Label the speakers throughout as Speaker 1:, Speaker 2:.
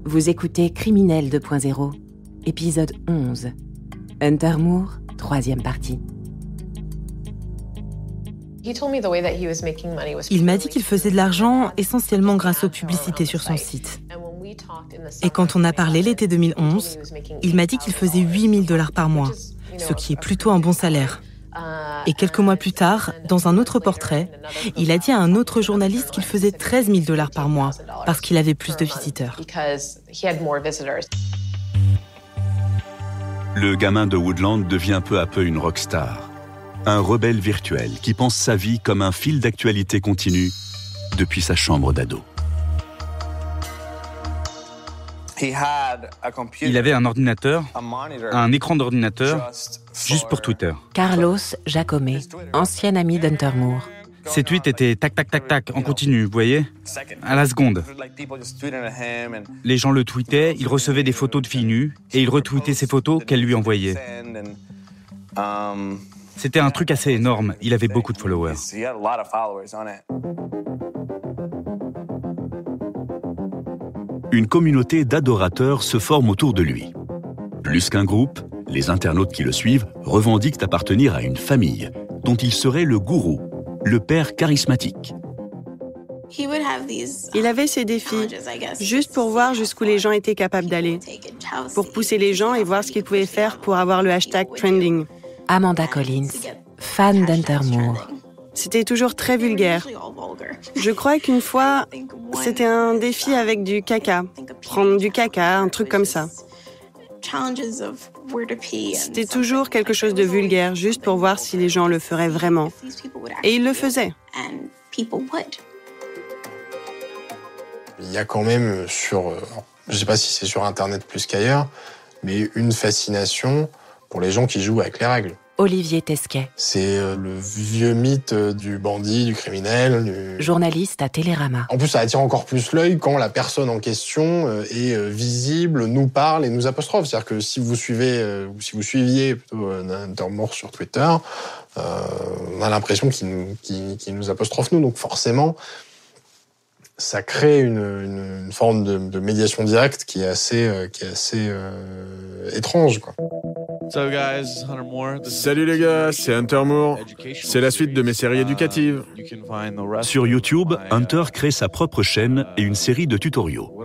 Speaker 1: Vous écoutez Criminel 2.0, épisode 11. Hunter Moore, 3e partie.
Speaker 2: Il m'a dit qu'il faisait de l'argent essentiellement grâce aux publicités sur son site. Et quand on a parlé l'été 2011, il m'a dit qu'il faisait $8,000 par mois, ce qui est plutôt un bon salaire. Et quelques mois plus tard, dans un autre portrait, il a dit à un autre journaliste qu'il faisait $13,000 par mois parce qu'il avait plus de visiteurs.
Speaker 3: Le gamin de Woodland devient peu à peu une rockstar. Un rebelle virtuel qui pense sa vie comme un fil d'actualité continue depuis sa chambre d'ado.
Speaker 4: Il avait un ordinateur, un écran d'ordinateur, juste pour Twitter.
Speaker 1: Carlos Jacome, ancien ami d'Hunter Moore.
Speaker 4: Ses tweets étaient tac, tac, tac, tac, en continu, vous voyez ? À la seconde. Les gens le tweetaient, il recevait des photos de filles nues, et il retweetait ces photos qu'elle lui envoyait. C'était un truc assez énorme, il avait beaucoup de followers.
Speaker 3: Une communauté d'adorateurs se forme autour de lui. Plus qu'un groupe, les internautes qui le suivent revendiquent appartenir à une famille dont il serait le gourou, le père charismatique.
Speaker 5: Il avait ces défis, juste pour voir jusqu'où les gens étaient capables d'aller, pour pousser les gens et voir ce qu'ils pouvaient faire pour avoir le hashtag trending.
Speaker 1: Amanda Collins, fan d'Hunter Moore.
Speaker 5: C'était toujours très vulgaire. Je crois qu'une fois, c'était un défi avec du caca. Prendre du caca, un truc comme ça. C'était toujours quelque chose de vulgaire, juste pour voir si les gens le feraient vraiment. Et ils le faisaient.
Speaker 6: Il y a quand même je ne sais pas si c'est sur Internet plus qu'ailleurs, mais une fascination pour les gens qui jouent avec les règles.
Speaker 1: Olivier Tesquet.
Speaker 6: C'est le vieux mythe du bandit, du criminel.
Speaker 1: Journaliste à Télérama.
Speaker 6: En plus, ça attire encore plus l'œil quand la personne en question est visible, nous parle et nous apostrophe. C'est-à-dire que si vous suiviez plutôt Hunter Moore sur Twitter, on a l'impression qu'il nous apostrophe nous. Donc forcément, ça crée une forme de médiation directe qui est assez étrange, quoi.
Speaker 7: Salut les gars, c'est Hunter Moore. C'est la suite de mes séries éducatives.
Speaker 3: Sur YouTube, Hunter crée sa propre chaîne et une série de tutoriaux.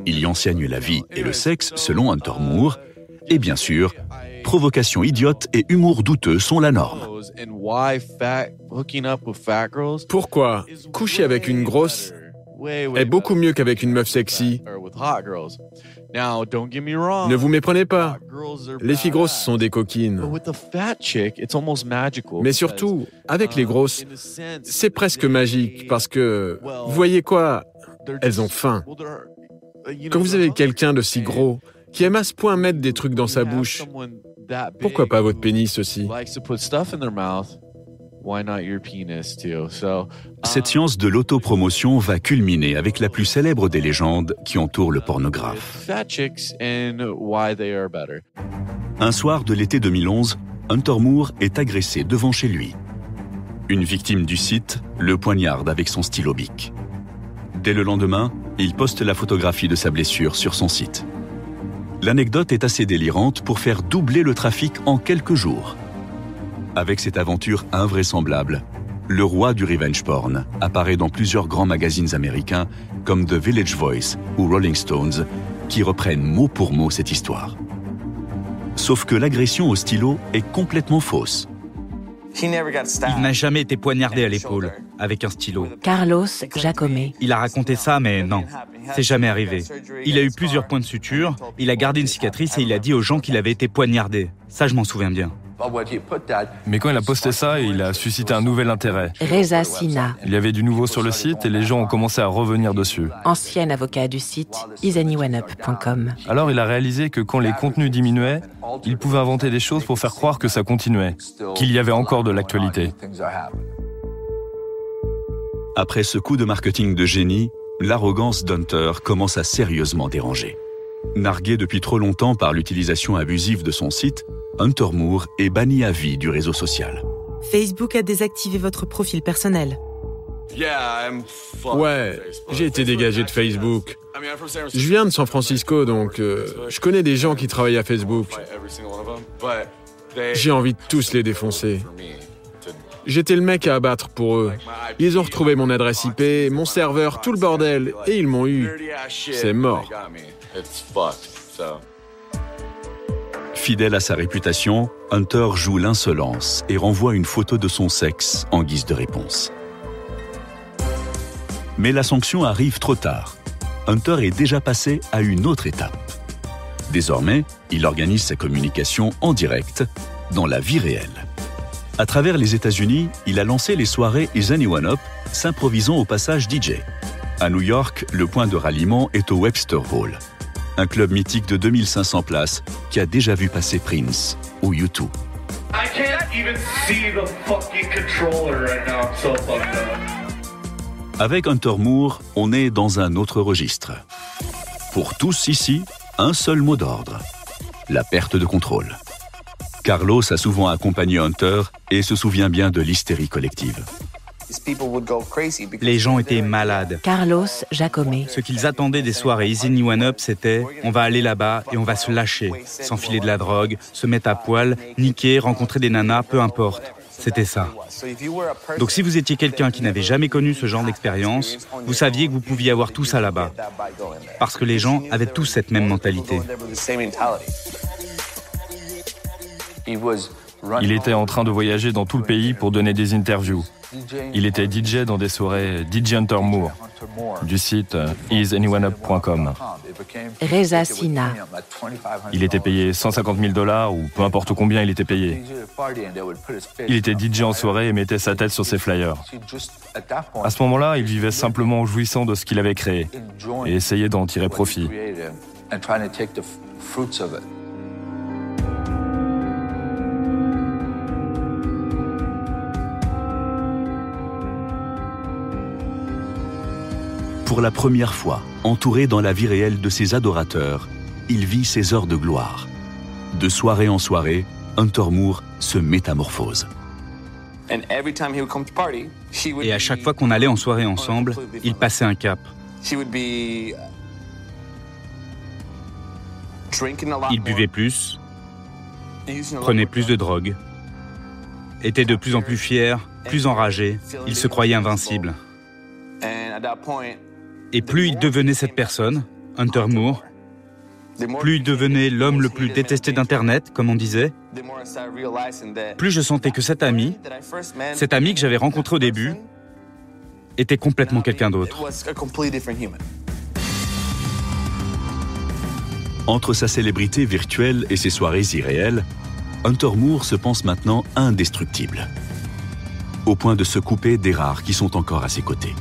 Speaker 3: Il y enseigne la vie et le sexe selon Hunter Moore. Et bien sûr, provocations idiotes et humour douteux sont la norme.
Speaker 7: Pourquoi coucher avec une grosse est beaucoup mieux qu'avec une meuf sexy? Ne vous méprenez pas. Les filles grosses sont des coquines. Mais surtout, avec les grosses, c'est presque magique parce que, vous voyez quoi? Elles ont faim. Quand vous avez quelqu'un de si gros qui aime à ce point mettre des trucs dans sa bouche, pourquoi pas votre pénis aussi?
Speaker 3: Cette science de l'autopromotion va culminer avec la plus célèbre des légendes qui entourent le pornographe. Un soir de l'été 2011, Hunter Moore est agressé devant chez lui. Une victime du site le poignarde avec son stylo bic. Dès le lendemain, il poste la photographie de sa blessure sur son site. L'anecdote est assez délirante pour faire doubler le trafic en quelques jours. Avec cette aventure invraisemblable, le roi du revenge porn apparaît dans plusieurs grands magazines américains comme The Village Voice ou Rolling Stones, qui reprennent mot pour mot cette histoire. Sauf que l'agression au stylo est complètement fausse.
Speaker 4: Il n'a jamais été poignardé à l'épaule avec un stylo.
Speaker 1: Carlos Jacome.
Speaker 4: Il a raconté ça, mais non, c'est jamais arrivé. Il a eu plusieurs points de suture, il a gardé une cicatrice et il a dit aux gens qu'il avait été poignardé. Ça, je m'en souviens bien.
Speaker 8: Mais quand il a posté ça, il a suscité un nouvel intérêt.
Speaker 1: Reza Sina.
Speaker 8: Il y avait du nouveau sur le site et les gens ont commencé à revenir dessus.
Speaker 1: Ancien avocat du site isanywanup.com.
Speaker 8: Alors il a réalisé que quand les contenus diminuaient, il pouvait inventer des choses pour faire croire que ça continuait, qu'il y avait encore de l'actualité.
Speaker 3: Après ce coup de marketing de génie, l'arrogance d'Hunter commence à sérieusement déranger. Nargué depuis trop longtemps par l'utilisation abusive de son site, Hunter Moore est banni à vie du réseau social.
Speaker 2: Facebook a désactivé votre profil personnel.
Speaker 7: Ouais, j'ai été dégagé de Facebook. Je viens de San Francisco, donc je connais des gens qui travaillent à Facebook. J'ai envie de tous les défoncer. J'étais le mec à abattre pour eux. Ils ont retrouvé mon adresse IP, mon serveur, tout le bordel, et ils m'ont eu. C'est mort.
Speaker 3: Fidèle à sa réputation, Hunter joue l'insolence et renvoie une photo de son sexe en guise de réponse. Mais la sanction arrive trop tard. Hunter est déjà passé à une autre étape. Désormais, il organise sa communication en direct, dans la vie réelle. À travers les États-Unis, il a lancé les soirées Is Anyone Up, s'improvisant au passage DJ. À New York, le point de ralliement est au Webster Hall, un club mythique de 2500 places qui a déjà vu passer Prince ou U2. Avec Hunter Moore, on est dans un autre registre. Pour tous ici, un seul mot d'ordre, la perte de contrôle. Carlos a souvent accompagné Hunter et se souvient bien de l'hystérie collective.
Speaker 4: Les gens étaient malades.
Speaker 1: Carlos Jacome.
Speaker 4: Ce qu'ils attendaient des soirées Is Anyone Up, c'était « on va aller là-bas et on va se lâcher, s'enfiler de la drogue, se mettre à poil, niquer, rencontrer des nanas, peu importe ». C'était ça. Donc si vous étiez quelqu'un qui n'avait jamais connu ce genre d'expérience, vous saviez que vous pouviez avoir tout ça là-bas. Parce que les gens avaient tous cette même mentalité.
Speaker 8: Il était en train de voyager dans tout le pays pour donner des interviews. Il était DJ dans des soirées DJ Hunter Moore, du site isanyoneup.com.
Speaker 1: Reza Sina.
Speaker 8: Il était payé $150,000 ou peu importe combien il était payé. Il était DJ en soirée et mettait sa tête sur ses flyers. À ce moment-là, il vivait simplement en jouissant de ce qu'il avait créé et essayait d'en tirer profit.
Speaker 3: Pour la première fois, entouré dans la vie réelle de ses adorateurs, il vit ses heures de gloire. De soirée en soirée, Hunter Moore se métamorphose.
Speaker 4: Et à chaque fois qu'on allait en soirée ensemble, il passait un cap. Il buvait plus, prenait plus de drogue, était de plus en plus fier, plus enragé, il se croyait invincible. Et plus il devenait cette personne, Hunter Moore, plus il devenait l'homme le plus détesté d'Internet, comme on disait, plus je sentais que cet ami que j'avais rencontré au début, était complètement quelqu'un d'autre.
Speaker 3: Entre sa célébrité virtuelle et ses soirées irréelles, Hunter Moore se pense maintenant indestructible, au point de se couper des rares qui sont encore à ses côtés.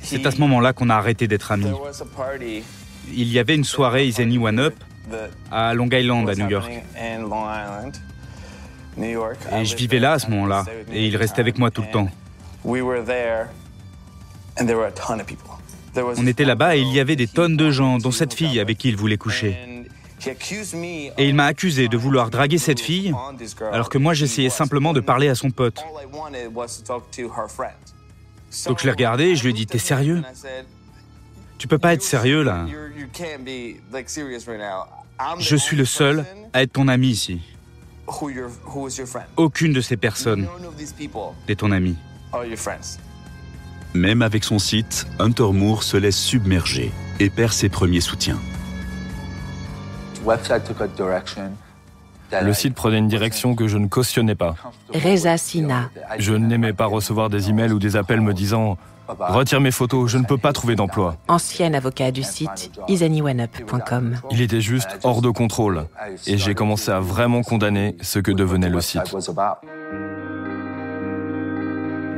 Speaker 4: C'est à ce moment-là qu'on a arrêté d'être amis. Il y avait une soirée Is Anyone Up à Long Island, à New York. Et je vivais là à ce moment-là, et il restait avec moi tout le temps. On était là-bas et il y avait des tonnes de gens, dont cette fille avec qui il voulait coucher. Et il m'a accusé de vouloir draguer cette fille, alors que moi j'essayais simplement de parler à son pote. Donc je l'ai regardé et je lui ai dit « T'es sérieux ? Tu peux pas être sérieux là. Je suis le seul à être ton ami ici. Aucune de ces personnes n'est ton ami. »
Speaker 3: Même avec son site, Hunter Moore se laisse submerger et perd ses premiers soutiens.
Speaker 8: Le site prenait une direction que je ne cautionnais pas.
Speaker 1: Reza Sina.
Speaker 8: Je n'aimais pas recevoir des emails ou des appels me disant « Retire mes photos, je ne peux pas trouver d'emploi. »
Speaker 1: Ancien avocat du site isanyoneup.com.
Speaker 8: Il était juste hors de contrôle et j'ai commencé à vraiment condamner ce que devenait le site.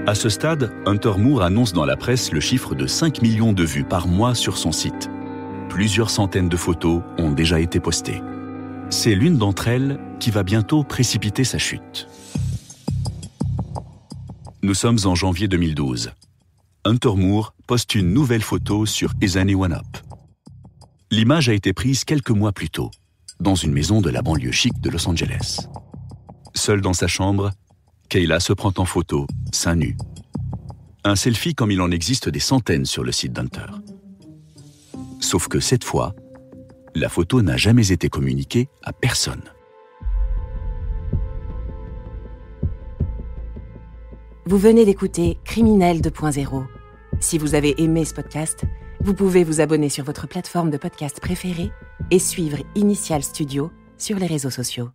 Speaker 3: À ce stade, Hunter Moore annonce dans la presse le chiffre de 5 millions de vues par mois sur son site. Plusieurs centaines de photos ont déjà été postées. C'est l'une d'entre elles qui va bientôt précipiter sa chute. Nous sommes en janvier 2012. Hunter Moore poste une nouvelle photo sur Is Anyone Up. L'image a été prise quelques mois plus tôt, dans une maison de la banlieue chic de Los Angeles. Seul dans sa chambre, Kayla se prend en photo, seins nus. Un selfie comme il en existe des centaines sur le site d'Hunter. Sauf que cette fois, la photo n'a jamais été communiquée à personne.
Speaker 1: Vous venez d'écouter Criminel 2.0. Si vous avez aimé ce podcast, vous pouvez vous abonner sur votre plateforme de podcast préférée et suivre Initial Studio sur les réseaux sociaux.